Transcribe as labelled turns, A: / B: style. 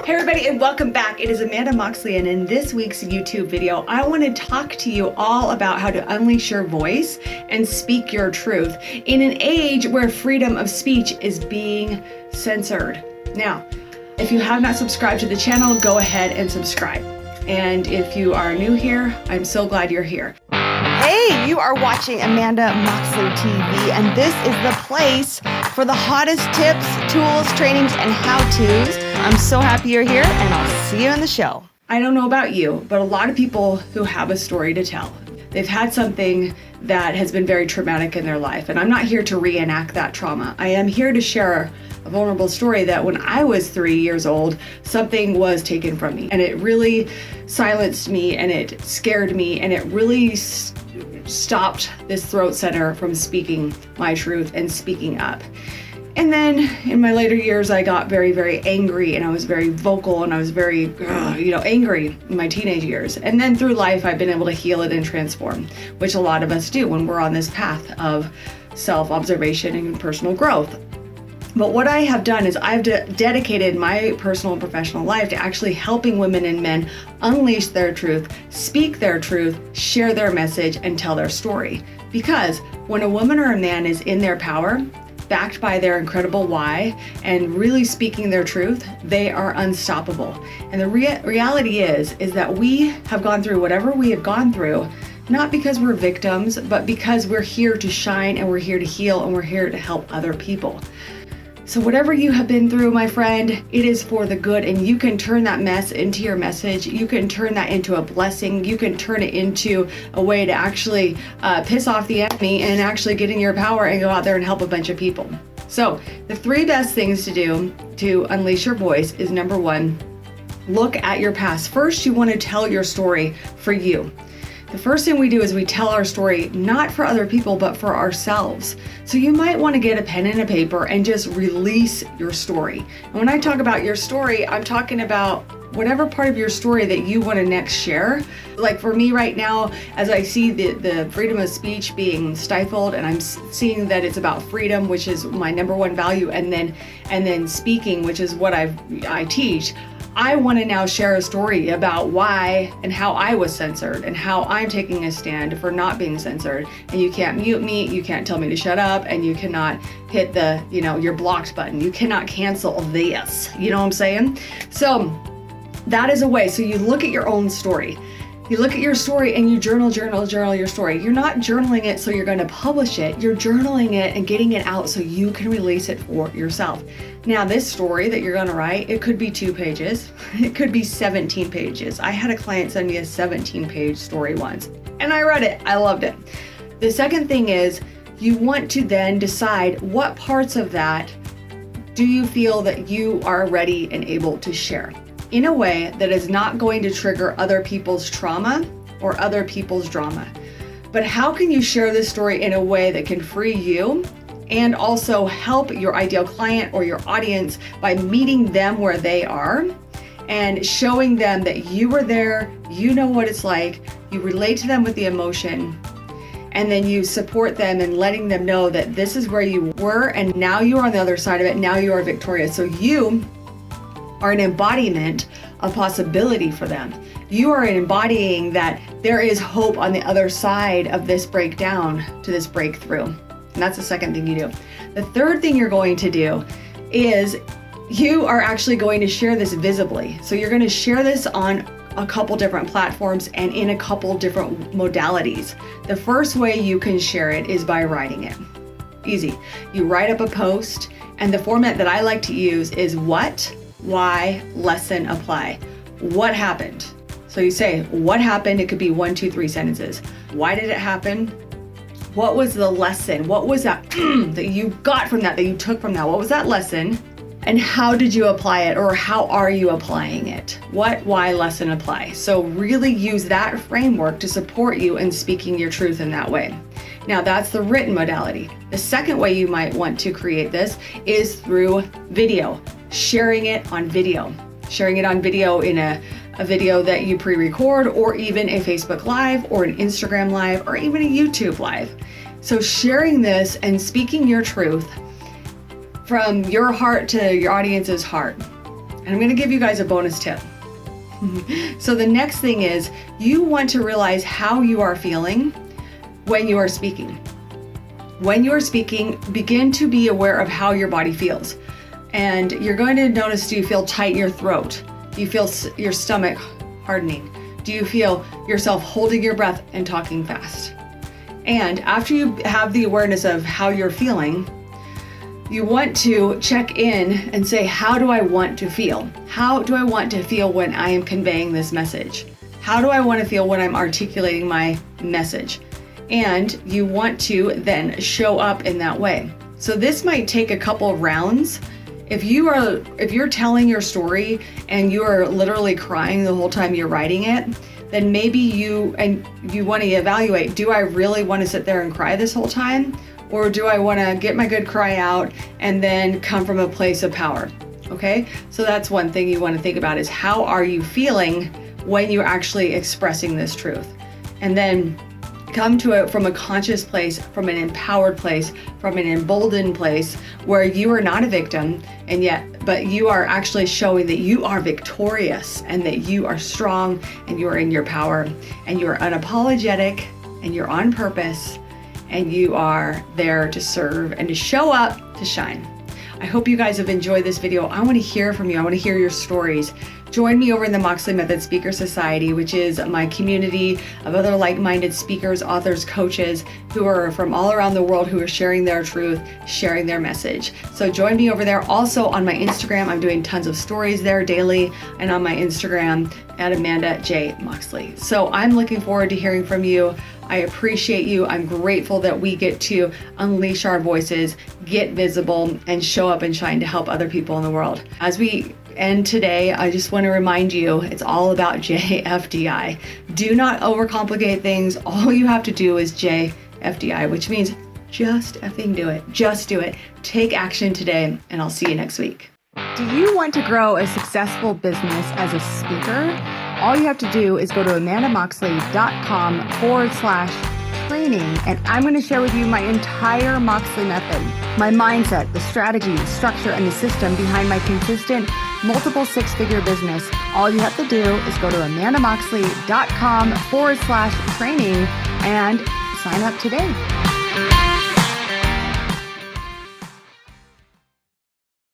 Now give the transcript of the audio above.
A: Hey everybody, and welcome back. It is Amanda Moxley, and in this week's YouTube video, I want to talk to you all about how to unleash your voice and speak your truth in an age where freedom of speech is being censored. Now, if you have not subscribed to the channel, go ahead and subscribe. And if you are new here, I'm so glad you're here. Hey, you are watching Amanda Moxley TV, and this is the place for the hottest tips, tools, trainings, and how-tos. I'm so happy you're here, and I'll see you in the show. I don't know about you, but a lot of people who have a story to tell. They've had something that has been very traumatic in their life, and I'm not here to reenact that trauma. I am here to share a vulnerable story that when I was 3 years old, something was taken from me, and it really silenced me, and it scared me, and it really stopped this throat center from speaking my truth and speaking up. And then in my later years, I got very, very angry, and I was very vocal, and I was very, angry in my teenage years. And then through life, I've been able to heal it and transform, which a lot of us do when we're on this path of self-observation and personal growth. But what I have done is I've dedicated my personal and professional life to actually helping women and men unleash their truth, speak their truth, share their message, and tell their story. Because when a woman or a man is in their power, backed by their incredible why, and really speaking their truth, they are unstoppable. And the reality is that we have gone through whatever we have gone through, not because we're victims, but because we're here to shine, and we're here to heal, and we're here to help other people. So whatever you have been through, my friend, it is for the good, and you can turn that mess into your message. You can turn that into a blessing. You can turn it into a way to actually piss off the enemy and actually get in your power and go out there and help a bunch of people. So the 3 best things to do to unleash your voice is, number 1, look at your past. First, you want to tell your story for you. The first thing we do is we tell our story not for other people, but for ourselves. So you might want to get a pen and a paper and just release your story. And when I talk about your story, I'm talking about whatever part of your story that you want to next share. Like for me right now, as I see the freedom of speech being stifled, and I'm seeing that it's about freedom, which is my number 1 value, and then speaking, which is what I teach. I want to now share a story about why and how I was censored, and how I'm taking a stand for not being censored. And you can't mute me, you can't tell me to shut up, and you cannot hit the, you're blocked button. You cannot cancel this. You know what I'm saying? So that is a way. So you look at your own story. You look at your story and you journal your story. You're not journaling it so you're going to publish it. You're journaling it and getting it out so you can release it for yourself. Now, this story that you're going to write, it could be 2 pages. It could be 17 pages. I had a client send me a 17-page story once, and I read it. I loved it. The second thing is you want to then decide what parts of that do you feel that you are ready and able to share in a way that is not going to trigger other people's trauma or other people's drama. But how can you share this story in a way that can free you and also help your ideal client or your audience by meeting them where they are and showing them that you were there, you know what it's like, you relate to them with the emotion, and then you support them and letting them know that this is where you were and now you are on the other side of it, now you are victorious. So you are an embodiment of possibility for them. You are embodying that there is hope on the other side of this breakdown to this breakthrough. And that's the second thing you do. The third thing you're going to do is you are actually going to share this visibly. So you're going to share this on a couple different platforms and in a couple different modalities. The first way you can share it is by writing it. Easy. You write up a post, and the format that I like to use is what, why, lesson, apply. What happened? So you say, what happened? It could be 1, 2, 3 sentences. Why did it happen? What was the lesson? What was that that you got from that you took from that? What was that lesson? And how did you apply it, or how are you applying it? What, why, lesson, apply. So really use that framework to support you in speaking your truth in that way. Now that's the written modality. The second way you might want to create this is through video, sharing it on video. Sharing it on video in a video that you pre-record, or even a Facebook Live or an Instagram Live or even a YouTube Live. So sharing this and speaking your truth from your heart to your audience's heart. And I'm going to give you guys a bonus tip. So the next thing is you want to realize how you are feeling when you are speaking. When you are speaking, begin to be aware of how your body feels. And you're going to notice, do you feel tight in your throat? Do you feel your stomach hardening? Do you feel yourself holding your breath and talking fast? And after you have the awareness of how you're feeling, you want to check in and say, how do I want to feel? How do I want to feel when I am conveying this message? How do I want to feel when I'm articulating my message? And you want to then show up in that way. So this might take a couple of rounds. If you're telling your story and you are literally crying the whole time you're writing it, then maybe you want to evaluate, do I really want to sit there and cry this whole time? Or do I want to get my good cry out and then come from a place of power? Okay, so that's one thing you want to think about is how are you feeling when you're actually expressing this truth? And then come to it from a conscious place, from an empowered place, from an emboldened place where you are not a victim but you are actually showing that you are victorious and that you are strong and you are in your power and you are unapologetic and you're on purpose and you are there to serve and to show up to shine. I hope you guys have enjoyed this video. I want to hear from you. I want to hear your stories. Join me over in the Moxley Method Speaker Society, which is my community of other like-minded speakers, authors, coaches who are from all around the world who are sharing their truth, sharing their message. So join me over there. Also on my Instagram, I'm doing tons of stories there daily, and on my Instagram at Amanda J. Moxley. So I'm looking forward to hearing from you. I appreciate you. I'm grateful that we get to unleash our voices, get visible, and show up and shine to help other people in the world. As we end today, I just want to remind you, it's all about JFDI. Do not overcomplicate things. All you have to do is JFDI, which means just effing do it. Just do it. Take action today, and I'll see you next week. Do you want to grow a successful business as a speaker? All you have to do is go to amandamoxley.com/training, and I'm going to share with you my entire Moxley method, my mindset, the strategy, the structure, and the system behind my consistent multiple six-figure business. All you have to do is go to amandamoxley.com/training and sign up today.